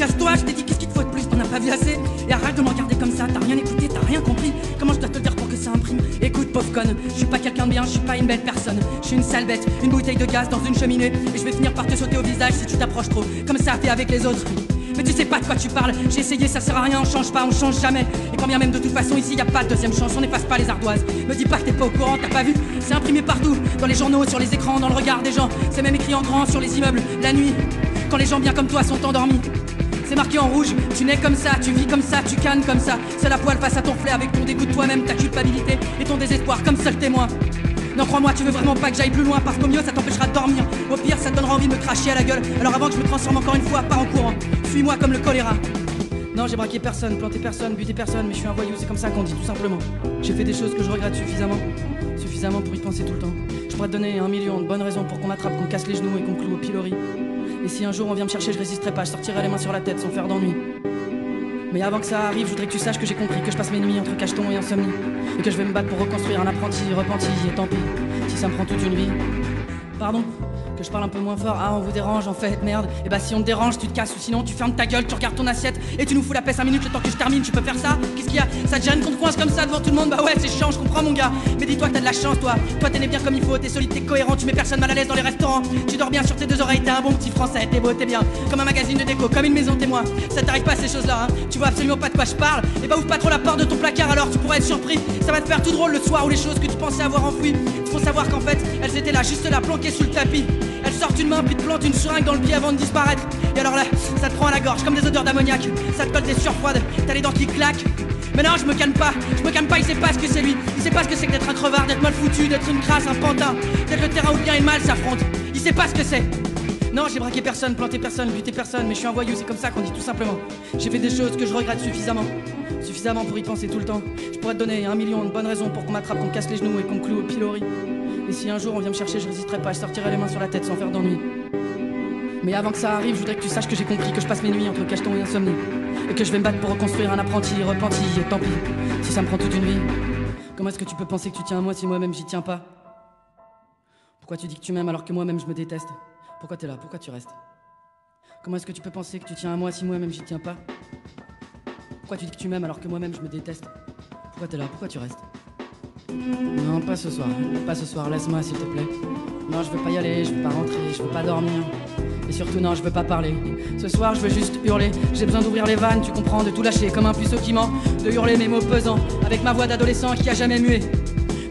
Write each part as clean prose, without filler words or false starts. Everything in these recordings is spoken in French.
casse-toi, je t'ai dit qu'est-ce qu'il te faut de plus, t'en as pas vu assez. Et arrête de me regarder comme ça, t'as rien écouté, t'as rien compris. Comment je dois te le dire pour que ça imprime? Écoute pauvre conne, je suis pas quelqu'un de bien, je suis pas une belle personne. Je suis une sale bête, une bouteille de gaz dans une cheminée. Et je vais finir par te sauter au visage si tu t'approches trop, comme ça fait avec les autres. Mais tu sais pas de quoi tu parles, j'ai essayé, ça sert à rien, on change pas, on change jamais. Et quand bien même de toute façon ici y a pas de deuxième chance, on n'efface pas les ardoises. Me dis pas que t'es pas au courant, t'as pas vu? C'est imprimé partout, dans les journaux, sur les écrans, dans le regard des gens. C'est même écrit en grand sur les immeubles, la nuit, quand les gens bien comme toi sont endormis. C'est marqué en rouge, tu nais comme ça, tu vis comme ça, tu cannes comme ça. C'est la poêle face à ton flé avec ton dégoût de toi-même, ta culpabilité et ton désespoir comme seul témoin. Non crois-moi, tu veux vraiment pas que j'aille plus loin, parce qu'au mieux ça t'empêchera de dormir. Au pire ça te donnera envie de me cracher à la gueule. Alors avant que je me transforme encore une fois, pars en courant. Suis-moi comme le choléra. Non, j'ai braqué personne, planté personne, buté personne, mais je suis un voyou, c'est comme ça qu'on dit tout simplement. J'ai fait des choses que je regrette suffisamment pour y penser tout le temps. Je pourrais te donner 1 million de bonnes raisons pour qu'on m'attrape, qu'on casse les genoux et qu'on cloue au pilori. Et si un jour on vient me chercher, je résisterai pas, je sortirai les mains sur la tête sans faire d'ennui. Mais avant que ça arrive, je voudrais que tu saches que j'ai compris que je passe mes nuits entre cacheton et insomnie. Et que je vais me battre pour reconstruire un apprenti repenti, et tant pis, si ça me prend toute une vie. Pardon? Que je parle un peu moins fort, ah on vous dérange en fait, merde. Et bah si on te dérange, tu te casses, ou sinon tu fermes ta gueule, tu regardes ton assiette et tu nous fous la paix 5 minutes le temps que je termine, tu peux faire ça? Qu'est-ce qu'il y a? Ça te gêne qu'on te coince comme ça devant tout le monde? Bah ouais c'est chiant, je comprends mon gars. Mais dis-toi que t'as de la chance toi t'es né bien comme il faut, t'es solide, t'es cohérent, tu mets personne mal à l'aise dans les restaurants. Tu dors bien sur tes deux oreilles, t'es un bon petit français, t'es beau, t'es bien. Comme un magazine de déco, comme une maison témoin. Ça t'arrive pas ces choses là, hein? Tu vois absolument pas de quoi je parle. Et bah ouvre pas trop la porte de ton placard alors tu pourrais être surpris. Ça va te faire tout drôle le soir où les choses que tu pensais avoir enfouies. Faut savoir qu'en fait, elles étaient là, juste là, planquées sous le tapis. Elles sortent une main puis te plantent une seringue dans le pied avant de disparaître. Et alors là, ça te prend à la gorge comme des odeurs d'ammoniac. Ça te colle des sueurs froides, t'as les dents qui claquent. Mais non, je me calme pas, il sait pas ce que c'est lui. Il sait pas ce que c'est que d'être un crevard, d'être mal foutu, d'être une crasse, un pantin. D'être le terrain où le bien et le mal s'affrontent. Il sait pas ce que c'est. Non, j'ai braqué personne, planté personne, buté personne, mais je suis un voyou, c'est comme ça qu'on dit tout simplement. J'ai fait des choses que je regrette suffisamment pour y penser tout le temps. Je pourrais te donner 1 million de bonnes raisons pour qu'on m'attrape, qu'on casse les genoux et qu'on cloue au pilori. Et si un jour on vient me chercher, je résisterai pas, je sortirai les mains sur la tête sans faire d'ennui. Mais avant que ça arrive, je voudrais que tu saches que j'ai compris que je passe mes nuits entre cacheton et insomnie. Et que je vais me battre pour reconstruire un apprenti repenti, et tant pis, si ça me prend toute une vie. Comment est-ce que tu peux penser que tu tiens à moi si moi-même j'y tiens pas? Pourquoi tu dis que tu m'aimes alors que moi-même je me déteste? Pourquoi t'es là? Pourquoi tu restes? Comment est-ce que tu peux penser que tu tiens à moi si moi-même j'y tiens pas? Pourquoi tu dis que tu m'aimes alors que moi-même je me déteste? Pourquoi t'es là? Pourquoi tu restes? Non, pas ce soir, laisse-moi s'il te plaît. Non, je veux pas y aller, je veux pas rentrer, je veux pas dormir. Et surtout non, je veux pas parler. Ce soir je veux juste hurler. J'ai besoin d'ouvrir les vannes, tu comprends, de tout lâcher comme un puceau qui ment. De hurler mes mots pesants, avec ma voix d'adolescent qui a jamais mué.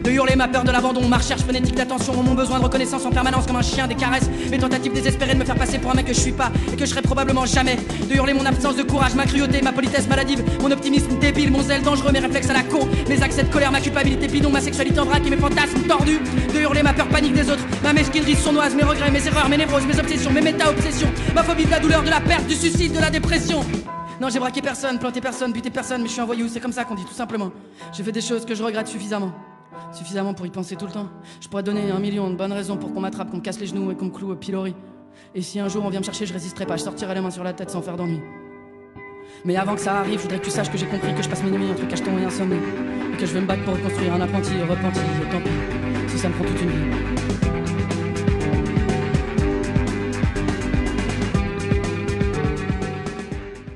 De hurler ma peur de l'abandon, ma recherche frénétique d'attention, mon besoin de reconnaissance en permanence comme un chien des caresses. Mes tentatives désespérées de me faire passer pour un mec que je suis pas et que je serai probablement jamais. De hurler mon absence de courage, ma cruauté, ma politesse maladive, mon optimisme débile, mon zèle dangereux, mes réflexes à la con, mes accès de colère, ma culpabilité bidon, ma sexualité en vrac et mes fantasmes tordus. De hurler ma peur panique des autres, ma mesquinerie sournoise, mes regrets, mes erreurs, mes névroses, mes obsessions, mes méta-obsessions, ma phobie de la douleur, de la perte, du suicide, de la dépression. Non, j'ai braqué personne, planté personne, buté personne, mais je suis un voyou, c'est comme ça qu'on dit tout simplement. J'ai fait des choses que je regrette suffisamment pour y penser tout le temps. Je pourrais te donner 1 million de bonnes raisons pour qu'on m'attrape, qu'on me casse les genoux et qu'on me cloue au pilori. Et si un jour on vient me chercher, je résisterai pas, je sortirai les mains sur la tête sans faire d'ennui. Mais avant que ça arrive, je voudrais que tu saches que j'ai compris que je passe mes nuits entre cacheton et insomnie. Et que je vais me battre pour reconstruire un apprenti repenti, et tant pis, si ça me prend toute une vie.